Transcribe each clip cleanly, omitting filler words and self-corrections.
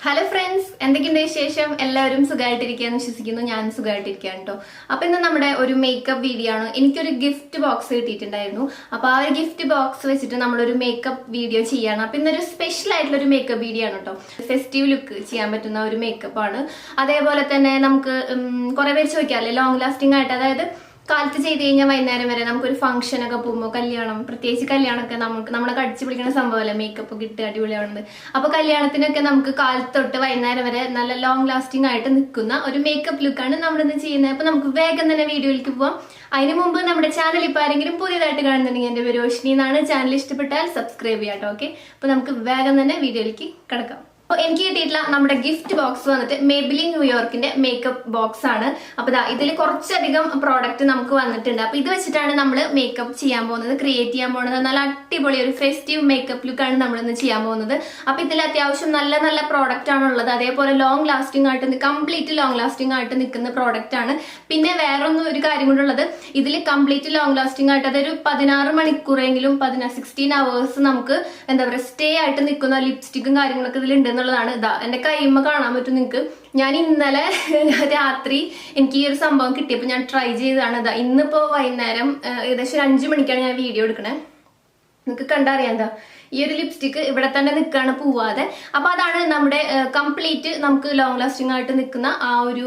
Hello friends, എന്തൊക്കെയുണ്ട് വിശേഷം? എല്ലാവരും സുഖമായിട്ടിരിക്കുകയെന്ന് വിശ്വസിക്കുന്നു. ഞാൻ സുഖമായിട്ടിരിക്കുകയാണ് കേട്ടോ. അപ്പൊ ഇന്ന് നമ്മുടെ ഒരു മേക്കപ്പ് വീഡിയോ ആണ്. എനിക്കൊരു ഗിഫ്റ്റ് ബോക്സ് കിട്ടിയിട്ടുണ്ടായിരുന്നു. അപ്പൊ ആ ഒരു ഗിഫ്റ്റ് ബോക്സ് വെച്ചിട്ട് നമ്മളൊരു മേക്കപ്പ് വീഡിയോ ചെയ്യാണ്. അപ്പൊ ഇന്നൊരു സ്പെഷ്യൽ ആയിട്ടുള്ള ഒരു മേക്കപ്പ് വീഡിയോ ആണ് കേട്ടോ. ഫെസ്റ്റീവ് ലുക്ക് ചെയ്യാൻ പറ്റുന്ന ഒരു മേക്കപ്പ് ആണ്. അതേപോലെ തന്നെ നമുക്ക് കുറെ പേര് ചോദിക്കാറില്ലേ ലോങ് ലാസ്റ്റിംഗ് ആയിട്ട്, അതായത് കാലത്ത് ചെയ്ത് കഴിഞ്ഞാൽ വൈകുന്നേരം വരെ നമുക്കൊരു ഫംഗ്ഷൻ ഒക്കെ പോകുമ്പോൾ, കല്യാണം, പ്രത്യേകിച്ച് കല്യാണമൊക്കെ നമ്മളെ കടിച്ചു പിടിക്കുന്ന സംഭവമല്ലേ മേക്കപ്പ് കിട്ടുക, അടിപൊളിയാവുന്നത്. അപ്പൊ കല്യാണത്തിനൊക്കെ നമുക്ക് കാലത്ത് തൊട്ട് വൈകുന്നേരം വരെ നല്ല ലോങ് ലാസ്റ്റിംഗ് ആയിട്ട് നിൽക്കുന്ന ഒരു മേക്കപ്പ് ലുക്കാണ് നമ്മളിന്ന് ചെയ്യുന്നത്. അപ്പൊ നമുക്ക് വേഗം തന്നെ വീഡിയോയിലേക്ക് പോവാം. അതിന് മുമ്പ് നമ്മുടെ ചാനൽ ഇപ്പൊ ആരെങ്കിലും പുതിയതായിട്ട് കാണുന്നുണ്ടെങ്കിൽ എന്റെ പേര് രോഷിനി എന്നാണ്. ചാനൽ ഇഷ്ടപ്പെട്ടാൽ സബ്സ്ക്രൈബ് ചെയ്യാട്ടോ. ഓക്കെ, അപ്പൊ നമുക്ക് വേഗം തന്നെ വീഡിയോയിലേക്ക് കിടക്കാം. അപ്പോൾ എനിക്ക് കിട്ടിയിട്ടുള്ള നമ്മുടെ ഗിഫ്റ്റ് ബോക്സ് വന്നിട്ട് Maybelline ന്യൂയോർക്കിന്റെ മേക്കപ്പ് ബോക്സ് ആണ്. അപ്പൊ ഇതിൽ കുറച്ചധികം പ്രോഡക്റ്റ് നമുക്ക് വന്നിട്ടുണ്ട്. അപ്പൊ ഇത് വെച്ചിട്ടാണ് നമ്മൾ മേക്കപ്പ് ചെയ്യാൻ പോകുന്നത്, ക്രിയേറ്റ് ചെയ്യാൻ പോകുന്നത്. നല്ല അടിപൊളി ഒരു ഫെസ്റ്റീവ് മേക്കപ്പ് ലുക്കാണ് നമ്മൾ ഇന്ന് ചെയ്യാൻ പോകുന്നത്. അപ്പൊ ഇതിൽ അത്യാവശ്യം നല്ല നല്ല പ്രോഡക്റ്റ് ആണ് ഉള്ളത്. അതേപോലെ ലോങ് ലാസ്റ്റിംഗ് ആയിട്ട്, കംപ്ലീറ്റ് ലോങ് ലാസ്റ്റിംഗ് ആയിട്ട് നിൽക്കുന്ന പ്രോഡക്റ്റ് ആണ്. പിന്നെ വേറൊന്നും ഒരു കാര്യം കൊണ്ടുള്ളത്, ഇതിൽ കംപ്ലീറ്റ് ലോങ് ലാസ്റ്റിംഗ് ആയിട്ട്, അതൊരു 16 മണിക്കൂറെങ്കിലും 16 hours നമുക്ക് എന്താ പറയുക സ്റ്റേ ആയിട്ട് നിൽക്കുന്ന ലിപ്സ്റ്റിക്കും കാര്യങ്ങളൊക്കെ ഇതിലുണ്ട് എന്നുള്ളതാണ്. എന്റെ കൈമ്മ കാണാൻ പറ്റും നിങ്ങൾക്ക്. ഞാൻ ഇന്നലെ രാത്രി എനിക്ക് ഈ ഒരു സംഭവം കിട്ടിയപ്പോൾ ഞാൻ ട്രൈ ചെയ്തതാണ്. ഇന്നിപ്പോ വൈകുന്നേരം ഏകദേശം 5 മണിക്കാണ് ഞാൻ വീഡിയോ എടുക്കണേ. നിങ്ങൾക്ക് കണ്ടറിയാം ഈ ഒരു ലിപ്സ്റ്റിക്ക് ഇവിടെ തന്നെ നിൽക്കുകയാണ് പോവാതെ. അപ്പൊ അതാണ് നമ്മുടെ കംപ്ലീറ്റ് നമുക്ക് ലോങ് ലാസ്റ്റിംഗ് ആയിട്ട് നിൽക്കുന്ന ആ ഒരു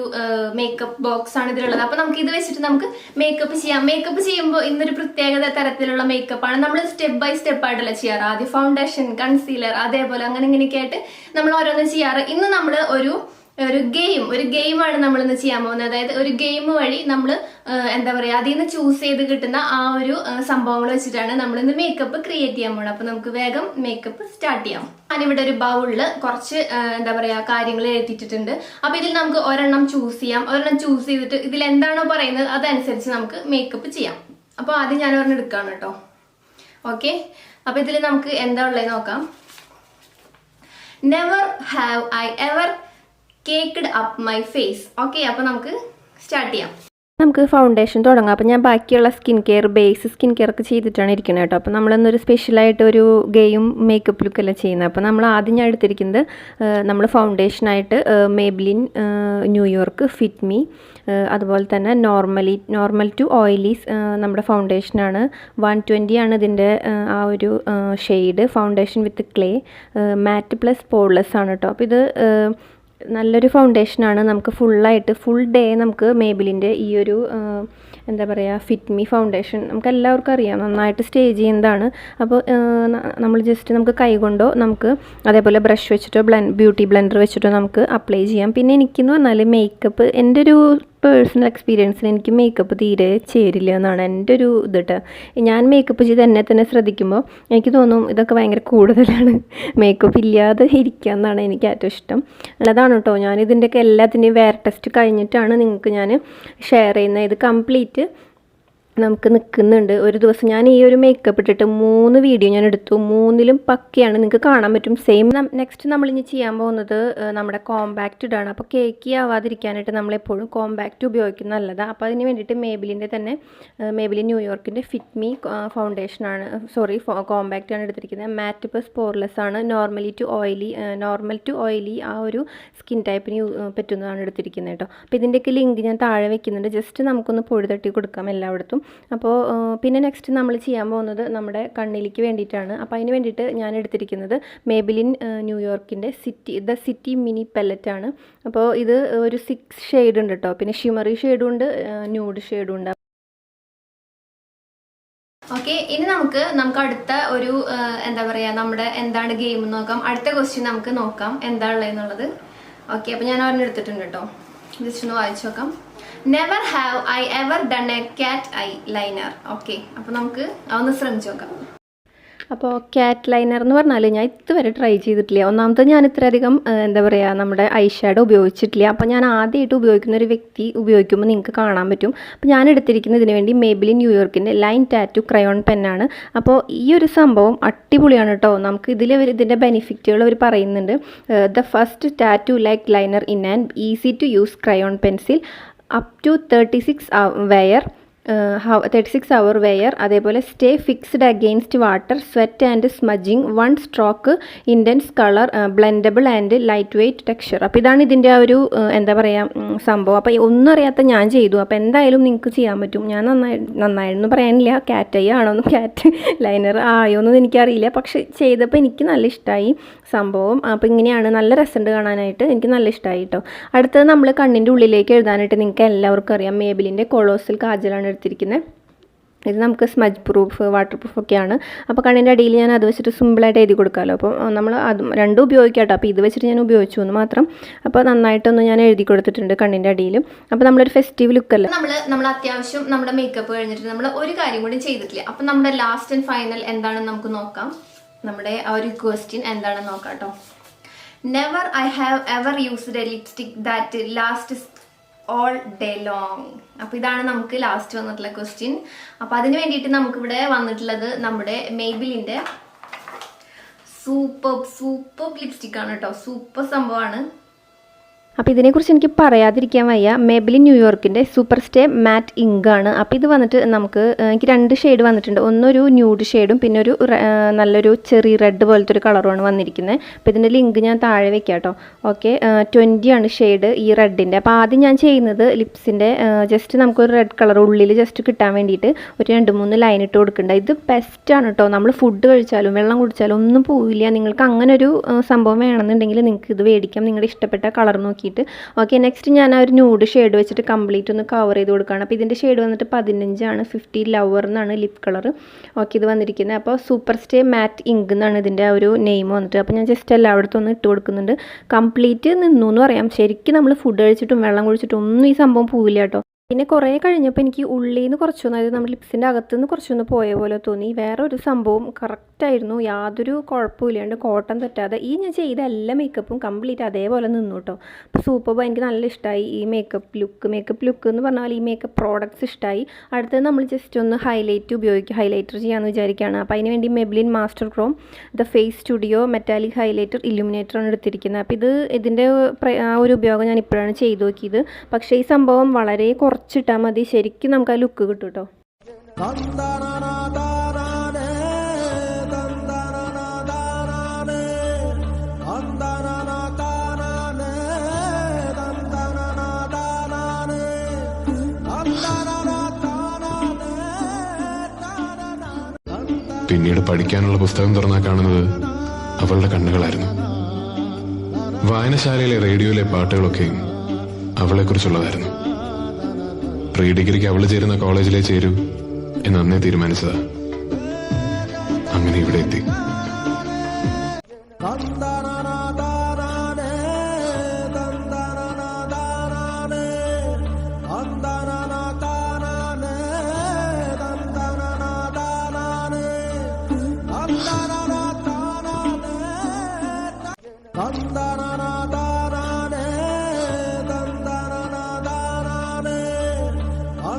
മേക്കപ്പ് ബോക്സ് ആണ് ഇതിലുള്ളത്. അപ്പൊ നമുക്ക് ഇത് വെച്ചിട്ട് നമുക്ക് മേക്കപ്പ് ചെയ്യാം. മേക്കപ്പ് ചെയ്യുമ്പോൾ ഇന്നൊരു പ്രത്യേകത തരത്തിലുള്ള മേക്കപ്പ് ആണ്. നമ്മൾ സ്റ്റെപ്പ് ബൈ സ്റ്റെപ്പ് ആയിട്ടല്ല ചെയ്യാറ്. ആദ്യം ഫൗണ്ടേഷൻ, കൺസീലർ, അതേപോലെ അങ്ങനെ ഇങ്ങനെയൊക്കെ ആയിട്ട് നമ്മൾ ഓരോന്ന് ചെയ്യാറ്. ഇന്ന് നമ്മൾ ഒരു ഗെയിമാണ് നമ്മൾ ഇന്ന് ചെയ്യാൻ പോകുന്നത്. അതായത് ഒരു ഗെയിം വഴി നമ്മൾ എന്താ പറയാ അതിൽ നിന്ന് ചൂസ് ചെയ്ത് കിട്ടുന്ന ആ ഒരു സംഭവങ്ങൾ വെച്ചിട്ടാണ് നമ്മൾ ഇന്ന് മേക്കപ്പ് ക്രിയേറ്റ് ചെയ്യാൻ പോകുന്നത്. അപ്പൊ നമുക്ക് വേഗം മേക്കപ്പ് സ്റ്റാർട്ട് ചെയ്യാം. ഞാനിവിടെ ഒരു ബൗളില് കുറച്ച് എന്താ പറയാ കാര്യങ്ങൾ എഴുതിയിട്ടുണ്ട്. അപ്പൊ ഇതിൽ നമുക്ക് ഒരെണ്ണം ചൂസ് ചെയ്യാം. ഒരെണ്ണം ചൂസ് ചെയ്തിട്ട് ഇതിൽ എന്താണോ പറയുന്നത് അതനുസരിച്ച് നമുക്ക് മേക്കപ്പ് ചെയ്യാം. അപ്പൊ ആദ്യം ഞാൻ ഒരെണ്ണം എടുക്കാണ് കേട്ടോ. ഓക്കെ, അപ്പൊ ഇതിൽ നമുക്ക് എന്താ ഉള്ളത് നോക്കാം. Never have I ever caked up my face. Okay, അപ്പൊ നമുക്ക് സ്റ്റാർട്ട് ചെയ്യാം. നമുക്ക് ഫൗണ്ടേഷൻ തുടങ്ങാം. അപ്പോൾ ഞാൻ ബാക്കിയുള്ള ബേസ് സ്കിൻ കെയർ ഒക്കെ ചെയ്തിട്ടാണ് ഇരിക്കുന്നത് കേട്ടോ. അപ്പോൾ നമ്മളൊന്നൊരു സ്പെഷ്യലായിട്ട് ഒരു ഗെയിം മേക്കപ്പ് ലുക്കല്ല ചെയ്യുന്നത്. അപ്പോൾ നമ്മൾ ആദ്യം ഞാൻ എടുത്തിരിക്കുന്നത് നമ്മൾ ഫൗണ്ടേഷനായിട്ട് Maybelline ന്യൂയോർക്ക് ഫിറ്റ് മീ, അതുപോലെ തന്നെ നോർമൽ ടു ഓയിലി നമ്മുടെ ഫൗണ്ടേഷനാണ്. 120 ആണ് ഇതിൻ്റെ ആ ഒരു ഷെയ്ഡ്. ഫൗണ്ടേഷൻ വിത്ത് ക്ലേ, മാറ്റ് പ്ലസ് പോർലെസ് ആണ് കേട്ടോ. അപ്പോൾ ഇത് നല്ലൊരു ഫൗണ്ടേഷനാണ്. നമുക്ക് ഫുൾ ഡേ നമുക്ക് Maybellineൻ്റെ ഈ ഒരു എന്താ പറയുക ഫിറ്റ് മീ ഫൗണ്ടേഷൻ നമുക്ക് എല്ലാവർക്കും അറിയാം, നന്നായിട്ട് സ്റ്റേ ചെയ്യുന്നതാണ്. അപ്പോൾ നമ്മൾ ജസ്റ്റ് നമുക്ക് കൈ കൊണ്ടോ നമുക്ക് അതേപോലെ ബ്രഷ് വെച്ചിട്ടോ ബ്യൂട്ടി ബ്ലെൻഡർ വെച്ചിട്ടോ നമുക്ക് അപ്ലൈ ചെയ്യാം. പിന്നെ എനിക്കെന്ന് പറഞ്ഞാൽ മേക്കപ്പ് എൻ്റെ ഒരു പേഴ്സണൽ എക്സ്പീരിയൻസിൽ എനിക്ക് മേക്കപ്പ് തീരെ ചേരില്ല എന്നാണ് എൻ്റെ ഒരു കേട്ടോ. ഞാൻ മേക്കപ്പ് ചെയ്ത് എന്നെ തന്നെ ശ്രദ്ധിക്കുമ്പോൾ എനിക്ക് തോന്നും ഇതൊക്കെ ഭയങ്കര കൂടുതലാണ്, മേക്കപ്പ് ഇല്ലാതെ ഇരിക്കുക എന്നാണ് എനിക്ക് ഏറ്റവും ഇഷ്ടം. നല്ലതാണ് കേട്ടോ. ഞാൻ ഇതിൻ്റെയൊക്കെ എല്ലാത്തിൻ്റെയും വെയർ ടെസ്റ്റ് കഴിഞ്ഞിട്ടാണ് നിങ്ങൾക്ക് ഞാൻ ഷെയർ ചെയ്യുന്നത്. ഇത് കംപ്ലീറ്റ് നമുക്ക് നിൽക്കുന്നുണ്ട്. ഒരു ദിവസം ഞാൻ ഈ ഒരു മേക്കപ്പ് ഇട്ടിട്ട് 3 വീഡിയോ ഞാൻ എടുത്തു. 3ലും പക്കയാണ്, നിങ്ങൾക്ക് കാണാൻ പറ്റും സെയിം. നെക്സ്റ്റ് നമ്മളിനി ചെയ്യാൻ പോകുന്നത് നമ്മുടെ കോമ്പാക്റ്റ് ഇടാണ്. അപ്പോൾ കേക്കി ആവാതിരിക്കാനായിട്ട് നമ്മളെപ്പോഴും കോമ്പാക്റ്റ് ഉപയോഗിക്കുന്നത് നല്ലതാണ്. അപ്പോൾ അതിന് വേണ്ടിയിട്ട് Maybelline ന്യൂയോർക്കിൻ്റെ ഫിറ്റ് മീ ഫൗണ്ടേഷനാണ്, കോമ്പാക്റ്റ് ആണ് എടുത്തിരിക്കുന്നത്. മാറ്റ് പ്ലസ് പോർലെസ് ആണ്. നോർമൽ ടു ഓയിലി ആ ഒരു സ്കിൻ ടൈപ്പിന് പറ്റുന്നതാണ് എടുത്തിരിക്കുന്നത് കേട്ടോ. അപ്പോൾ ഇതിൻ്റെയൊക്കെ ലിങ്ക് ഞാൻ താഴെ വെക്കുന്നുണ്ട്. ജസ്റ്റ് നമുക്കൊന്ന് പൊടി തട്ടി കൊടുക്കാം എല്ലായിടത്തും. അപ്പോൾ പിന്നെ നെക്സ്റ്റ് നമ്മൾ ചെയ്യാൻ പോകുന്നത് നമ്മുടെ കണ്ണിലേക്ക് വേണ്ടിയിട്ടാണ്. അപ്പോൾ അതിന് വേണ്ടിയിട്ട് ഞാൻ എടുത്തിരിക്കുന്നത് Maybelline ന്യൂയോർക്കിൻ്റെ ദ സിറ്റി മിനി പെല്ലറ്റ് ആണ്. അപ്പോൾ ഇത് ഒരു 6 ഷെയ്ഡ് ഉണ്ട് കേട്ടോ. പിന്നെ ഷിമറി ഷെയ്ഡും ഉണ്ട്, ന്യൂഡ് ഷെയ്ഡും ഉണ്ട്. ഓക്കെ, ഇനി നമുക്ക് അടുത്ത ഒരു എന്താ പറയാ നമ്മുടെ എന്താണ് ഗെയിം നോക്കാം. അടുത്ത ക്വസ്റ്റ്യൻ നമുക്ക് നോക്കാം എന്താ ഉള്ളതെന്നുള്ളത്. ഓക്കെ, അപ്പോൾ ഞാൻ ഒരെണ്ണം എടുത്തിട്ടുണ്ട് കേട്ടോ. ജസ്റ്റ് ഒന്ന് വായിച്ചു നോക്കാം. Never have I ever done A കാറ്റ് ഐ ലൈനർ. ഓക്കെ, അപ്പോൾ നമുക്ക് അതൊന്ന് ശ്രമിച്ചു നോക്കാം. അപ്പോൾ കാറ്റ് ലൈനർ എന്ന് പറഞ്ഞാൽ ഞാൻ ഇതുവരെ ട്രൈ ചെയ്തിട്ടില്ല. ഒന്നാമത്തെ ഞാൻ ഇത്രയധികം എന്താ പറയുക നമ്മുടെ ഐ ഷാഡോ ഉപയോഗിച്ചിട്ടില്ല. അപ്പോൾ ഞാൻ ആദ്യമായിട്ട് ഉപയോഗിക്കുന്ന ഒരു വ്യക്തി ഉപയോഗിക്കുമ്പോൾ നിങ്ങൾക്ക് കാണാൻ പറ്റും. അപ്പോൾ ഞാൻ എടുത്തിരിക്കുന്നതിന് വേണ്ടി Maybelline ന്യൂയോർക്കിൻ്റെ ലൈൻ ടാറ്റു ക്രയോൺ പെന്നാണ്. അപ്പോൾ ഈ ഒരു സംഭവം അടിപൊളിയാണ് കേട്ടോ. നമുക്ക് ഇതിൻ്റെ ബെനിഫിറ്റുകൾ അവർ പറയുന്നുണ്ട്. The first tattoo like liner in and easy to use crayon pencil up to 36 wear 36 hour wear, അതേപോലെ stay fixed against water, sweat and smudging, 1 stroke, intense colour, blendable and light weight texture. അപ്പോൾ ഇതാണ് ഇതിൻ്റെ ആ ഒരു എന്താ പറയുക സംഭവം. അപ്പോൾ ഒന്നും അറിയാത്ത ഞാൻ ചെയ്തു. അപ്പോൾ എന്തായാലും നിങ്ങൾക്ക് ചെയ്യാൻ പറ്റും. ഞാൻ നന്നായിരുന്നു പറയാനില്ല, ക്യാറ്റ് ഐ ആണോന്നും ക്യാറ്റ് ലൈനർ ആയോന്നും എനിക്കറിയില്ല. പക്ഷെ ചെയ്തപ്പോൾ എനിക്ക് നല്ല ഇഷ്ടമായി സംഭവം. അപ്പോൾ ഇങ്ങനെയാണ്, നല്ല രസമുണ്ട് കാണാനായിട്ട്, എനിക്ക് നല്ല ഇഷ്ടമായി കേട്ടോ. അടുത്തത് നമ്മൾ കണ്ണിൻ്റെ ഉള്ളിലേക്ക് എഴുതാനായിട്ട് നിങ്ങൾക്ക് എല്ലാവർക്കും അറിയാം മേബിലിൻ്റെ കൊളോസൽ കാജലാണ് എടുത്തിരിക്കുന്നത്. ഇത് നമുക്ക് സ്മജ് പ്രൂഫ്, വാട്ടർ പ്രൂഫ് ഒക്കെയാണ്. അപ്പോൾ കണ്ണിൻ്റെ അടിയിൽ ഞാൻ അത് വെച്ചിട്ട് സിമ്പിളായിട്ട് എഴുതി കൊടുക്കാമല്ലോ. അപ്പോൾ നമ്മൾ അത് രണ്ടും ഉപയോഗിക്കാം കേട്ടോ. അപ്പോൾ ഇത് വെച്ചിട്ട് ഞാൻ ഉപയോഗിച്ചു എന്ന് മാത്രം. അപ്പോൾ നന്നായിട്ടൊന്ന് ഞാൻ എഴുതി കൊടുത്തിട്ടുണ്ട് കണ്ണിൻ്റെ അടിയിലും. അപ്പോൾ നമ്മളൊരു ഫെസ്റ്റീവ് ലുക്കല്ല. നമ്മൾ അത്യാവശ്യം നമ്മുടെ മേക്കപ്പ് കഴിഞ്ഞിട്ട് നമ്മൾ ഒരു കാര്യം കൂടി ചെയ്തിട്ടില്ല. അപ്പോൾ നമ്മുടെ ലാസ്റ്റ് ആൻഡ് ഫൈനൽ എന്താണെന്ന് നമുക്ക് നോക്കാം. നമ്മുടെ ആ ഒരു ക്വസ്റ്റ്യൻ എന്താണെന്ന് നോക്കാം കേട്ടോ. Never I have ever used A lipstick that last all day long. അപ്പോൾ ഇതാണ് നമുക്ക് ലാസ്റ്റ് വന്നിട്ടുള്ള ക്വസ്റ്റ്യൻ. അപ്പോൾ അതിന് വേണ്ടിയിട്ട് നമുക്കിവിടെ വന്നിട്ടുള്ളത് നമ്മുടെ മെയ്ബിലിൻ്റെ സൂപ്പർ ലിപ്സ്റ്റിക് ആണ് കേട്ടോ. സൂപ്പർ സംഭവമാണ്. അപ്പോൾ ഇതിനെക്കുറിച്ച് എനിക്ക് പറയാതിരിക്കാൻ വയ്യ. മേബിലിൻ ന്യൂയോർക്കിൻ്റെ സൂപ്പർ സ്റ്റേ മാറ്റ് ഇങ്ക് ആണ്. അപ്പോൾ ഇത് വന്നിട്ട് നമുക്ക് എനിക്ക് 2 ഷെയ്ഡ് വന്നിട്ടുണ്ട്. ഒന്നൊരു ന്യൂഡ് ഷെയ്ഡും പിന്നെ ഒരു നല്ലൊരു ചെറി റെഡ് പോലത്തെ ഒരു കളറുമാണ് വന്നിരിക്കുന്നത്. അപ്പോൾ ഇതിൻ്റെ ലിങ്ക് ഞാൻ താഴെ വെക്കാം കേട്ടോ. ഓക്കെ, 20 ആണ് ഷെയ്ഡ് ഈ റെഡിൻ്റെ. അപ്പോൾ ആദ്യം ഞാൻ ചെയ്യുന്നത് ലിപ്സിൻ്റെ ജസ്റ്റ് നമുക്കൊരു റെഡ് കളർ ഉള്ളിൽ ജസ്റ്റ് കിട്ടാൻ വേണ്ടിയിട്ട് ഒരു 2-3 ലൈൻ ഇട്ട് കൊടുക്കുന്നുണ്ട്. ഇത് ബെസ്റ്റാണ് കേട്ടോ. നമ്മൾ ഫുഡ് കഴിച്ചാലും വെള്ളം കുടിച്ചാലും ഒന്നും പോവില്ല. നിങ്ങൾക്ക് അങ്ങനെ ഒരു സംഭവം വേണമെന്നുണ്ടെങ്കിൽ നിങ്ങൾക്ക് ഇത് മേടിക്കാം, നിങ്ങളുടെ ഇഷ്ടപ്പെട്ട കളർ നോക്കി. ഓക്കെ, നെക്സ്റ്റ് ഞാൻ ആ ഒരു ന്യൂഡ് ഷെയ്ഡ് വെച്ചിട്ട് കംപ്ലീറ്റ് ഒന്ന് കവർ ചെയ്ത് കൊടുക്കുകയാണ്. അപ്പോൾ ഇതിൻ്റെ ഷെയ്ഡ് വന്നിട്ട് 15 ആണ്. 50 ലവർ എന്നാണ് ലിപ് കളർ. ഓക്കെ, ഇത് വന്നിരിക്കുന്നത്. അപ്പോൾ സൂപ്പർ സ്റ്റേ മാറ്റ് ഇങ്ക് എന്നാണ് ഇതിൻ്റെ ആ ഒരു നെയിം വന്നിട്ട്. അപ്പോൾ ഞാൻ ജസ്റ്റ് എല്ലായിടത്തും ഒന്ന് ഇട്ട് കൊടുക്കുന്നുണ്ട്. കംപ്ലീറ്റ് നിന്നു എന്ന് പറയാം. ശരിക്കും നമ്മൾ ഫുഡ് കഴിച്ചിട്ടും വെള്ളം കുടിച്ചിട്ടും ഒന്നും ഈ സംഭവം പോവില്ല കേട്ടോ. പിന്നെ കുറേ കഴിഞ്ഞപ്പോൾ എനിക്ക് ഉള്ളിൽ നിന്ന് കുറച്ചൊന്ന്, അതായത് നമ്മുടെ ലിപ്സിൻ്റെ അകത്തുനിന്ന് കുറച്ചൊന്ന് പോയ പോലെ തോന്നി. വേറെ ഒരു സംഭവം കറക്റ്റായിരുന്നു, യാതൊരു കുഴപ്പമില്ലാണ്ട് കോട്ടൺ തെറ്റാതെ ഈ ഞാൻ ചെയ്ത എല്ലാ മേക്കപ്പും കംപ്ലീറ്റ് അതേപോലെ നിന്നു കേട്ടോ. അപ്പോൾ സൂപ്പർ, എനിക്ക് നല്ല ഇഷ്ടമായി ഈ മേക്കപ്പ് ലുക്ക് എന്ന് പറഞ്ഞാൽ ഈ മേക്കപ്പ് പ്രോഡക്റ്റ്സ് ഇഷ്ടമായി. അടുത്തത് നമ്മൾ ജസ്റ്റ് ഒന്ന് ഹൈലൈറ്റർ ചെയ്യാമെന്ന് വിചാരിക്കുകയാണ്. അപ്പോൾ അതിന് വേണ്ടി Maybelline master chrome the face studio metallic highlighter ഇല്ലുമിനേറ്ററാണ് എടുത്തിരിക്കുന്നത്. അപ്പോൾ ഇതിൻ്റെ ആ ഒരു ഉപയോഗം ഞാൻ ഇപ്പോഴാണ് ചെയ്ത് നോക്കിയത്. പക്ഷേ ഈ സംഭവം വളരെ കുറച്ചിട്ടാൽ മതി, ശരിക്കും നമുക്ക് ആ ലുക്ക് കിട്ടും കേട്ടോ. പിന്നീട് പഠിക്കാനുള്ള പുസ്തകം തുറന്നാ കാണുന്നത് അവളുടെ കണ്ണുകളായിരുന്നു. വായനശാലയിലെ റേഡിയോയിലെ പാട്ടുകളൊക്കെയും അവളെക്കുറിച്ചുള്ളതായിരുന്നു. പ്രീ ഡിഗ്രിക്ക് അവള് ചേരുന്ന കോളേജിലേ ചേരൂ എന്ന് അന്നേ തീരുമാനിച്ചതാ. അങ്ങനെ ഇവിടെ എത്തി. I'm